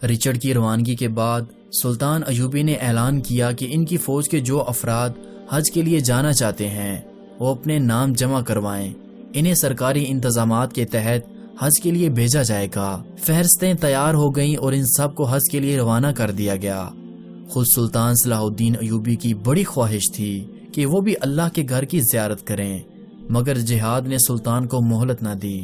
Richard کی روانگی کے بعد سلطان ایوبی نے اعلان کیا کہ ان کی فوج کے جو افراد حج کے لیے جانا چاہتے ہیں وہ اپنے نام جمع کروائیں، انہیں سرکاری انتظامات کے تحت حج کے لیے بھیجا جائے گا۔ فہرستیں تیار ہو گئیں اور ان سب کو حج کے لیے روانہ کر دیا گیا۔ خود سلطان صلاح الدین ایوبی کی بڑی خواہش تھی کہ وہ بھی اللہ کے گھر کی زیارت کریں، مگر جہاد نے سلطان کو مہلت نہ دی،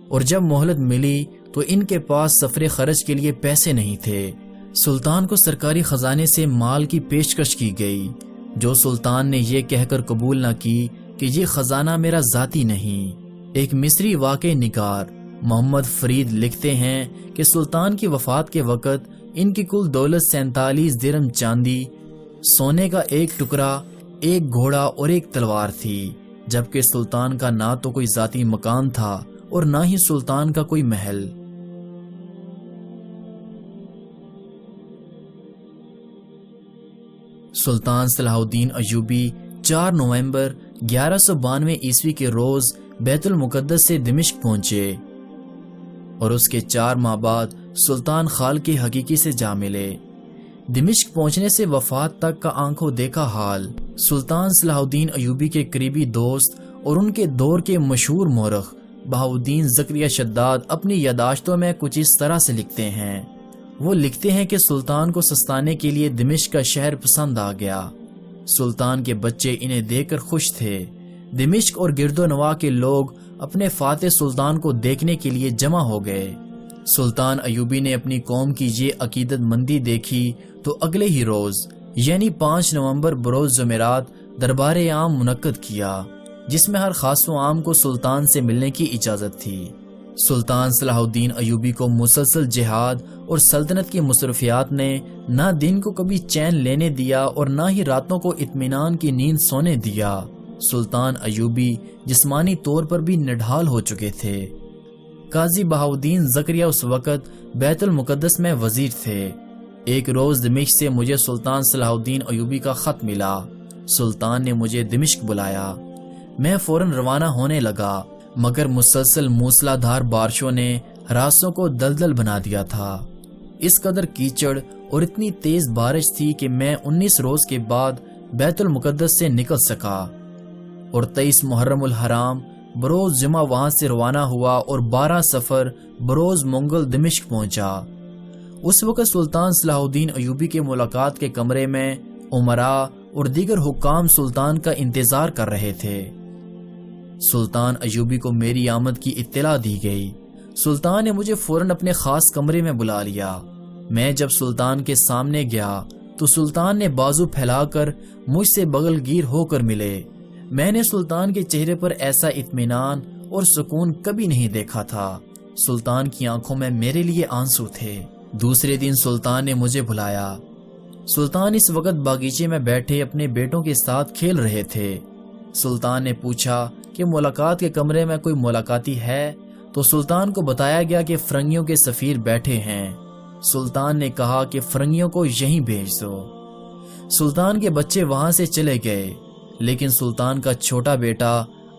اور جب مہلت ملی تو ان کے پاس سفر خرچ کے لیے پیسے نہیں تھے۔ سلطان کو سرکاری خزانے سے مال کی پیشکش کی گئی، جو سلطان نے یہ کہہ کر قبول نہ کی کہ یہ خزانہ میرا ذاتی نہیں۔ ایک مصری واقع نگار محمد فرید لکھتے ہیں کہ سلطان کی وفات کے وقت ان کی کل دولت 47 درہم چاندی، سونے کا ایک ٹکڑا، ایک گھوڑا اور ایک تلوار تھی، جبکہ سلطان کا نہ تو کوئی ذاتی مکان تھا اور نہ ہی سلطان کا کوئی محل۔ سلطان صلاح الدین ایوبی 4 نومبر 1192 عیسوی کے روز بیت المقدس سے دمشق پہنچے اور اس کے 4 ماہ بعد سلطان خالق حقیقی سے جا ملے۔ دمشق پہنچنے سے وفات تک کا آنکھوں دیکھا حال سلطان صلاح الدین ایوبی کے قریبی دوست اور ان کے دور کے مشہور مورخ بہاؤالدین زکریا شداد اپنی یادداشتوں میں کچھ اس طرح سے لکھتے ہیں۔ وہ لکھتے ہیں کہ سلطان کو سستانے کے لیے دمشق کا شہر پسند آ گیا۔ سلطان کے بچے انہیں دیکھ کر خوش تھے۔ دمشق اور گرد و نواح کے لوگ اپنے فاتح سلطان کو دیکھنے کے لیے جمع ہو گئے۔ سلطان ایوبی نے اپنی قوم کی یہ عقیدت مندی دیکھی تو اگلے ہی روز یعنی 5 نومبر بروز جمعرات دربار عام منعقد کیا، جس میں ہر خاص و عام کو سلطان سے ملنے کی اجازت تھی۔ سلطان صلاح الدین ایوبی کو مسلسل جہاد اور سلطنت کی مصروفیات نے نہ دن کو کبھی چین لینے دیا اور نہ ہی راتوں کو اطمینان کی نیند سونے دیا۔ سلطان ایوبی جسمانی طور پر بھی نڈھال ہو چکے تھے۔ قاضی بہاؤالدین زکریا اس وقت بیت المقدس میں وزیر تھے۔ ایک روز دمشق سے مجھے سلطان صلاح الدین ایوبی کا خط ملا۔ سلطان نے مجھے دمشق بلایا۔ میں فوراً روانہ ہونے لگا، مگر مسلسل موسلا دھار بارشوں نے راستوں کو دلدل بنا دیا تھا۔ اس قدر کیچڑ اور اتنی تیز بارش تھی کہ میں 19 روز کے بعد بیت المقدس سے نکل سکا اور 23 محرم الحرام بروز جمعہ وہاں سے روانہ ہوا اور 12 سفر بروز منگل دمشق پہنچا۔ اس وقت سلطان صلاح الدین ایوبی کے ملاقات کے کمرے میں امراء اور دیگر حکام سلطان کا انتظار کر رہے تھے۔ سلطان ایوبی کو میری آمد کی اطلاع دی گئی۔ سلطان نے مجھے فوراً اپنے خاص کمرے میں بلا لیا۔ میں جب سلطان کے سامنے گیا تو سلطان نے بازو پھیلا کر مجھ سے بغل گیر ہو کر ملے۔ میں نے سلطان کے چہرے پر ایسا اطمینان اور سکون کبھی نہیں دیکھا تھا۔ سلطان کی آنکھوں میں میرے لیے آنسو تھے۔ دوسرے دن سلطان نے مجھے بلایا۔ سلطان اس وقت باغیچے میں بیٹھے اپنے بیٹوں کے ساتھ کھیل رہے تھے۔ سلطان نے پوچھا کہ ملاقات کے کمرے میں کوئی ملاقاتی ہے، تو سلطان کو بتایا گیا کہ فرنگیوں کے سفیر بیٹھے ہیں۔ سلطان نے کہا کہ فرنگیوں کو یہیں بھیج دو۔ سلطان کے بچے وہاں سے چلے گئے، لیکن سلطان کا چھوٹا بیٹا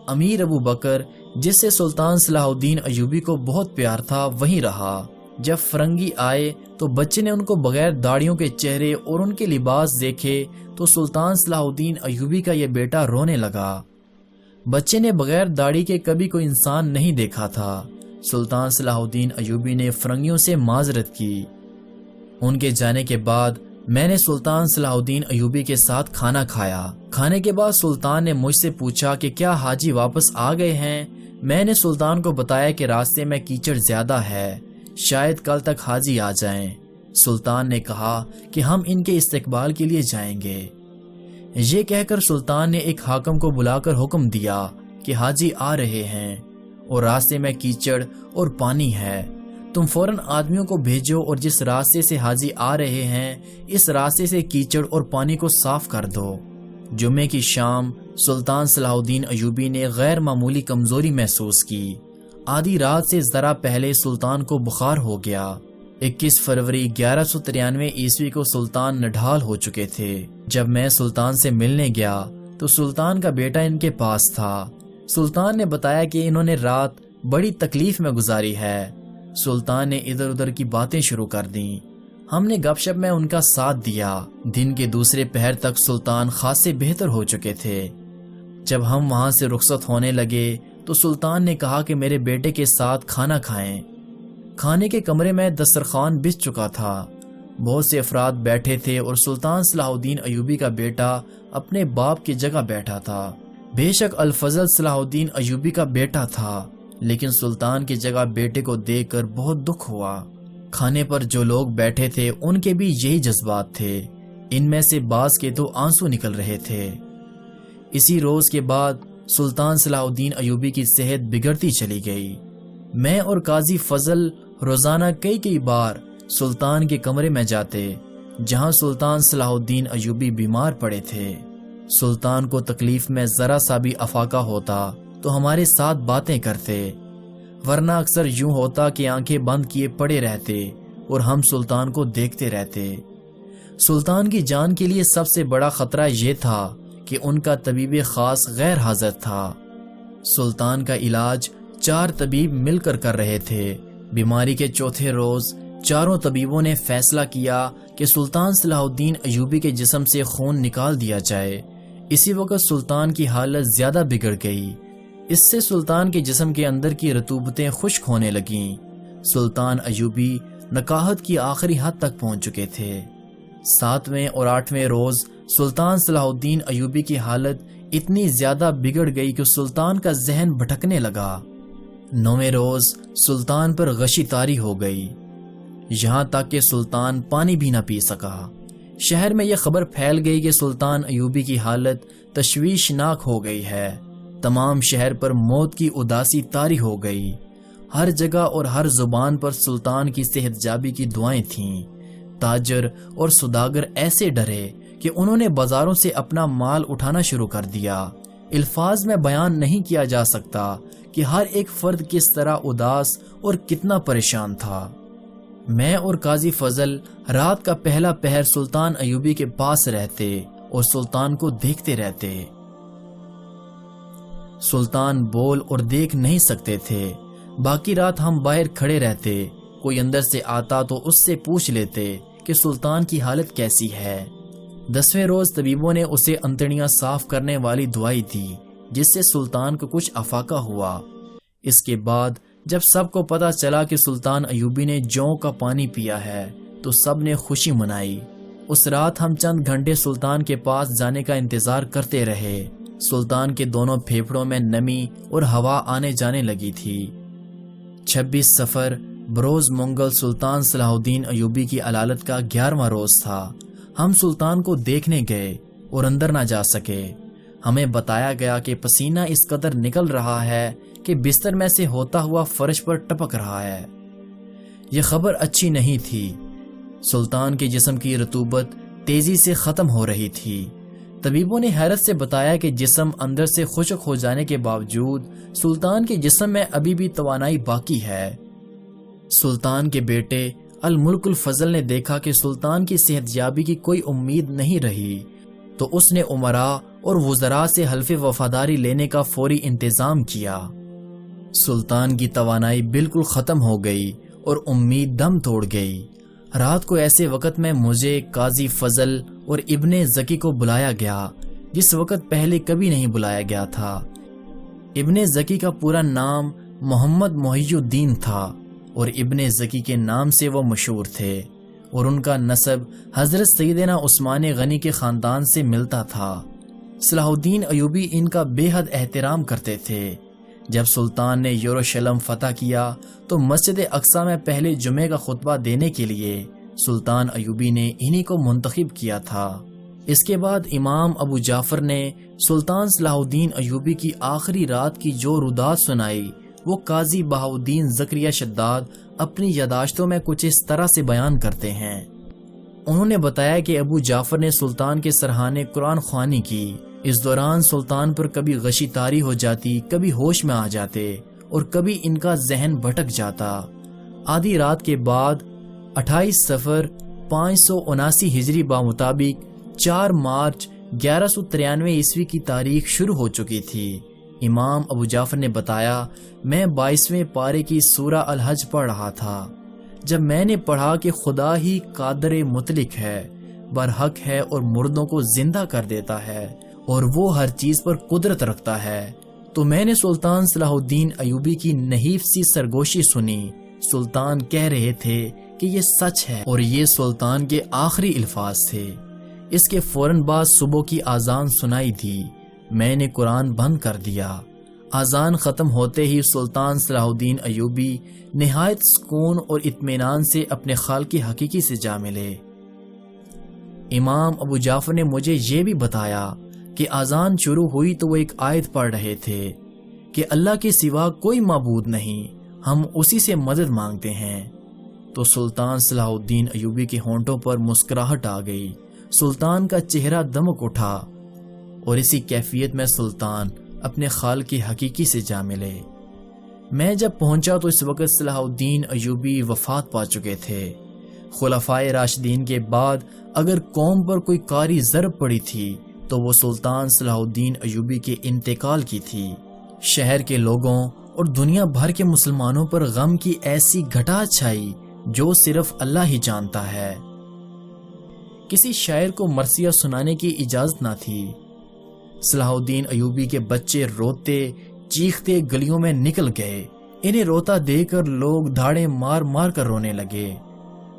امیر ابو بکر، جس سے سلطان صلاح الدین ایوبی کو بہت پیار تھا، وہیں رہا۔ جب فرنگی آئے تو بچے نے ان کو بغیر داڑھیوں کے چہرے اور ان کے لباس دیکھے تو سلطان صلاح الدین ایوبی کا یہ بیٹا رونے لگا۔ بچے نے بغیر داڑھی کے کبھی کوئی انسان نہیں دیکھا تھا۔ سلطان صلاح الدین ایوبی نے فرنگیوں سے معذرت کی۔ ان کے جانے کے بعد میں نے سلطان صلاح الدین ایوبی کے ساتھ کھانا کھایا۔ کھانے کے بعد سلطان نے مجھ سے پوچھا کہ کیا حاجی واپس آ گئے ہیں۔ میں نے سلطان کو بتایا کہ راستے میں کیچڑ زیادہ ہے، شاید کل تک حاجی آ جائیں۔ سلطان نے کہا کہ ہم ان کے استقبال کے لیے جائیں گے۔ یہ کہہ کر سلطان نے ایک حاکم کو بلا کر حکم دیا کہ حاجی آ رہے ہیں اور راستے میں کیچڑ اور پانی ہے، تم فوراً آدمیوں کو بھیجو اور جس راستے سے حاجی آ رہے ہیں اس راستے سے کیچڑ اور پانی کو صاف کر دو۔ جمعے کی شام سلطان صلاح الدین ایوبی نے غیر معمولی کمزوری محسوس کی۔ آدھی رات سے ذرا پہلے سلطان کو بخار ہو گیا۔ 21 فروری 1193 عیسوی کو سلطان نڈھال ہو چکے تھے۔ جب میں سلطان سے ملنے گیا تو سلطان کا بیٹا ان کے پاس تھا۔ سلطان نے بتایا کہ انہوں نے رات بڑی تکلیف میں گزاری ہے۔ سلطان نے ادھر ادھر کی باتیں شروع کر دیں۔ ہم نے گپ شپ میں ان کا ساتھ دیا۔ دن کے دوسرے پہر تک سلطان خاصے بہتر ہو چکے تھے۔ جب ہم وہاں سے رخصت ہونے لگے تو سلطان نے کہا کہ میرے بیٹے کے ساتھ کھانا کھائیں۔ کھانے کے کمرے میں دسترخوان بچھ چکا تھا، بہت سے افراد بیٹھے تھے اور سلطان صلاح الدین ایوبی کا بیٹا اپنے باپ کی جگہ بیٹھا تھا۔ بے شک الفضل صلاح الدین ایوبی کا بیٹا تھا، لیکن سلطان کی جگہ بیٹے کو دیکھ کر بہت دکھ ہوا۔ کھانے پر جو لوگ بیٹھے تھے ان کے بھی یہی جذبات تھے، ان میں سے بعض کے تو آنسو نکل رہے تھے۔ اسی روز کے بعد سلطان صلاح الدین ایوبی کی صحت بگڑتی چلی گئی۔ میں اور قاضی فضل روزانہ کئی بار سلطان کے کمرے میں جاتے جہاں سلطان صلاح الدین ایوبی بیمار پڑے تھے۔ سلطان کو تکلیف میں ذرا سا بھی افاقہ ہوتا تو ہمارے ساتھ باتیں کرتے، ورنہ اکثر یوں ہوتا کہ آنکھیں بند کیے پڑے رہتے اور ہم سلطان کو دیکھتے رہتے۔ سلطان کی جان کے لیے سب سے بڑا خطرہ یہ تھا کہ ان کا طبیب خاص غیر حاضر تھا۔ سلطان کا علاج 4 طبیب مل کر رہے تھے۔ بیماری کے چوتھے روز چاروں طبیبوں نے فیصلہ کیا کہ سلطان صلاح الدین ایوبی کے جسم سے خون نکال دیا جائے۔ اسی وقت سلطان کی حالت زیادہ بگڑ گئی۔ اس سے سلطان کے جسم کے اندر کی رطوبتیں خشک ہونے لگیں۔ سلطان ایوبی نکاہت کی آخری حد تک پہنچ چکے تھے۔ 7ویں اور 8ویں روز سلطان صلاح الدین ایوبی کی حالت اتنی زیادہ بگڑ گئی کہ سلطان کا ذہن بھٹکنے لگا۔ 9ویں روز سلطان پر غشی طاری ہو گئی، یہاں تک کہ سلطان پانی بھی نہ پی سکا۔ شہر میں یہ خبر پھیل گئی کہ سلطان ایوبی کی حالت تشویشناک ہو گئی ہے۔ تمام شہر پر موت کی اداسی طاری ہو گئی۔ ہر جگہ اور ہر زبان پر سلطان کی صحت یابی کی دعائیں تھیں۔ تاجر اور سوداگر ایسے ڈرے کہ انہوں نے بازاروں سے اپنا مال اٹھانا شروع کر دیا۔ الفاظ میں بیان نہیں کیا جا سکتا کہ ہر ایک فرد کس طرح اداس اور کتنا پریشان تھا۔ میں اور قاضی فضل رات کا پہلا پہر سلطان ایوبی کے پاس رہتے اور سلطان کو دیکھتے رہتے۔ سلطان بول اور دیکھ نہیں سکتے تھے۔ باقی رات ہم باہر کھڑے رہتے، کوئی اندر سے آتا تو اس سے پوچھ لیتے کہ سلطان کی حالت کیسی ہے۔ 10ویں روز طبیبوں نے اسے انتڑیاں صاف کرنے والی دوائی دی، جس سے سلطان کو کچھ افاقہ ہوا۔ اس کے بعد جب سب کو پتا چلا کہ سلطان ایوبی نے جوں کا پانی پیا ہے تو سب نے خوشی منائی۔ اس رات ہم چند گھنٹے سلطان کے پاس جانے کا انتظار کرتے رہے۔ سلطان کے دونوں پھیپھڑوں میں نمی اور ہوا آنے جانے لگی تھی۔ 26 صفر بروز منگل سلطان صلاح الدین ایوبی کی علالت کا 11واں روز تھا۔ ہم سلطان کو دیکھنے گئے اور اندر نہ جا سکے۔ ہمیں بتایا گیا کہ پسینہ اس قدر نکل رہا ہے کہ بستر میں سے ہوتا ہوا فرش پر ٹپک رہا ہے۔ یہ خبر اچھی نہیں تھی۔ سلطان کے جسم کی رطوبت تیزی سے ختم ہو رہی تھی۔ طبیبوں نے حیرت سے بتایا کہ جسم اندر سے خشک ہو جانے کے باوجود سلطان کے جسم میں ابھی بھی توانائی باقی ہے۔ سلطان کے بیٹے الملک الفضل نے دیکھا کہ سلطان کی صحت یابی کی کوئی امید نہیں رہی، تو اس نے امراء اور وزراء سے حلف وفاداری لینے کا فوری انتظام کیا۔ سلطان کی توانائی بالکل ختم ہو گئی اور امید دم توڑ گئی۔ رات کو ایسے وقت میں مجھے، قاضی فضل اور ابن زکی کو بلایا گیا، جس وقت پہلے کبھی نہیں بلایا گیا تھا۔ ابن زکی کا پورا نام محمد محی الدین تھا اور ابن زکی کے نام سے وہ مشہور تھے، اور ان کا نسب حضرت سیدنا عثمان غنی کے خاندان سے ملتا تھا۔ صلاح الدین ایوبی ان کا بے حد احترام کرتے تھے۔ جب سلطان نے یروشلم فتح کیا تو مسجد اقصی میں پہلے جمعے کا خطبہ دینے کے لیے سلطان ایوبی نے انہی کو منتخب کیا تھا۔ اس کے بعد امام ابو جعفر نے سلطان صلاح الدین ایوبی کی آخری رات کی جو رودات سنائی، وہ قاضی بہاؤالدین زکریا شداد اپنی یادداشتوں میں کچھ اس طرح سے بیان کرتے ہیں۔ انہوں نے بتایا کہ ابو جعفر نے سلطان کے سرحانے قرآن خوانی کی۔ اس دوران سلطان پر کبھی غشی طاری ہو جاتی، کبھی ہوش میں آ جاتے اور کبھی ان کا ذہن بھٹک جاتا۔ آدھی رات کے بعد 28 صفر 579 ہجری بمطابق 4 مارچ 1193 عیسوی کی تاریخ شروع ہو چکی تھی۔ امام ابو جعفر نے بتایا، میں 22ویں پارے کی سورہ الحج پڑھ رہا تھا جب میں نے پڑھا کہ خدا ہی قادر مطلق ہے، برحق ہے اور مردوں کو زندہ کر دیتا ہے اور وہ ہر چیز پر قدرت رکھتا ہے، تو میں نے سلطان صلاح الدین ایوبی کی نحیف سی سرگوشی سنی۔ سلطان کہہ رہے تھے کہ یہ سچ ہے، اور یہ سلطان کے آخری الفاظ تھے۔ اس کے فوراً بعد صبح کی اذان سنائی دی۔ میں نے قرآن بند کر دیا۔ اذان ختم ہوتے ہی سلطان صلاح الدین ایوبی نہایت سکون اور اطمینان سے اپنے خالق حقیقی سے جا ملے۔ امام ابو جعفر نے مجھے یہ بھی بتایا کہ اذان شروع ہوئی تو وہ ایک آیت پڑھ رہے تھے کہ اللہ کے سوا کوئی معبود نہیں، ہم اسی سے مدد مانگتے ہیں۔ تو سلطان صلاح الدین ایوبی کے ہونٹوں پر مسکراہٹ آ گئی، سلطان کا چہرہ دمک اٹھا، اور اسی کیفیت میں سلطان اپنے خالق حقیقی سے جا ملے۔ میں جب پہنچا تو اس وقت صلاح الدین ایوبی وفات پا چکے تھے۔ خلفائے راشدین کے بعد اگر قوم پر کوئی کاری ضرب پڑی تھی تو وہ سلطان صلاح الدین ایوبی کے انتقال کی تھی۔ شہر کے لوگوں اور دنیا بھر کے مسلمانوں پر غم کی ایسی گھٹا چھائی جو صرف اللہ ہی جانتا ہے۔ کسی شاعر کو مرثیہ سنانے کی اجازت نہ تھی۔ صلاح الدین ایوبی کے بچے روتے چیختے گلیوں میں نکل گئے۔ انہیں روتا دے کر لوگ دھاڑے مار مار کر رونے لگے۔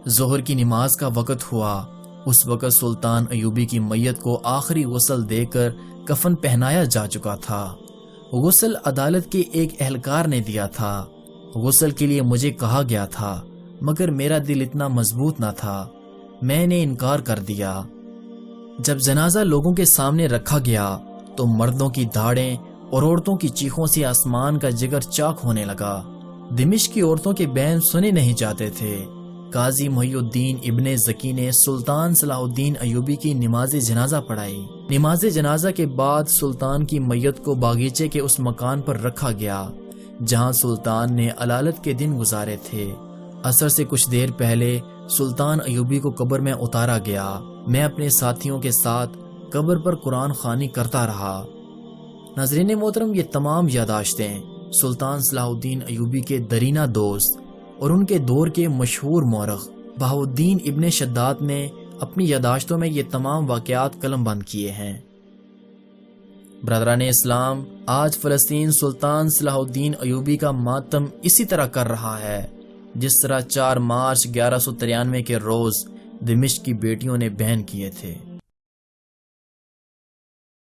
ظہر کی نماز کا وقت ہوا۔ اس وقت سلطان ایوبی کی میت کو آخری غسل دے کر کفن پہنایا جا چکا تھا۔ غسل عدالت کے ایک اہلکار نے دیا تھا۔ غسل کے لیے مجھے کہا گیا تھا، مگر میرا دل اتنا مضبوط نہ تھا، میں نے انکار کر دیا۔ جب جنازہ لوگوں کے سامنے رکھا گیا تو مردوں کی دھاڑیں اور عورتوں کی چیخوں سے آسمان کا جگر چاک ہونے لگا۔ دمشق کی عورتوں کے بین سنے نہیں جاتے تھے۔ قاضی محی الدین ابن زکی نے سلطان صلاح الدین ایوبی کی نماز جنازہ پڑھائی۔ نماز جنازہ کے بعد سلطان کی میت کو باغیچے کے اس مکان پر رکھا گیا جہاں سلطان نے علالت کے دن گزارے تھے۔ عصر سے کچھ دیر پہلے سلطان ایوبی کو قبر میں اتارا گیا۔ میں اپنے ساتھیوں کے ساتھ قبر پر قرآن خوانی کرتا رہا۔ ناظرین محترم، یہ تمام یادداشتیں سلطان صلاح الدین ایوبی کے درینہ دوست اور ان کے دور کے مشہور مورخ بہاء الدین ابن شداد نے اپنی یادداشتوں میں یہ تمام واقعات قلم بند کیے ہیں۔ برادران اسلام، آج فلسطین سلطان صلاح الدین ایوبی کا ماتم اسی طرح کر رہا ہے جس طرح 4 مارچ 1193 کے روز دمشق کی بیٹیوں نے بیان کیے تھے۔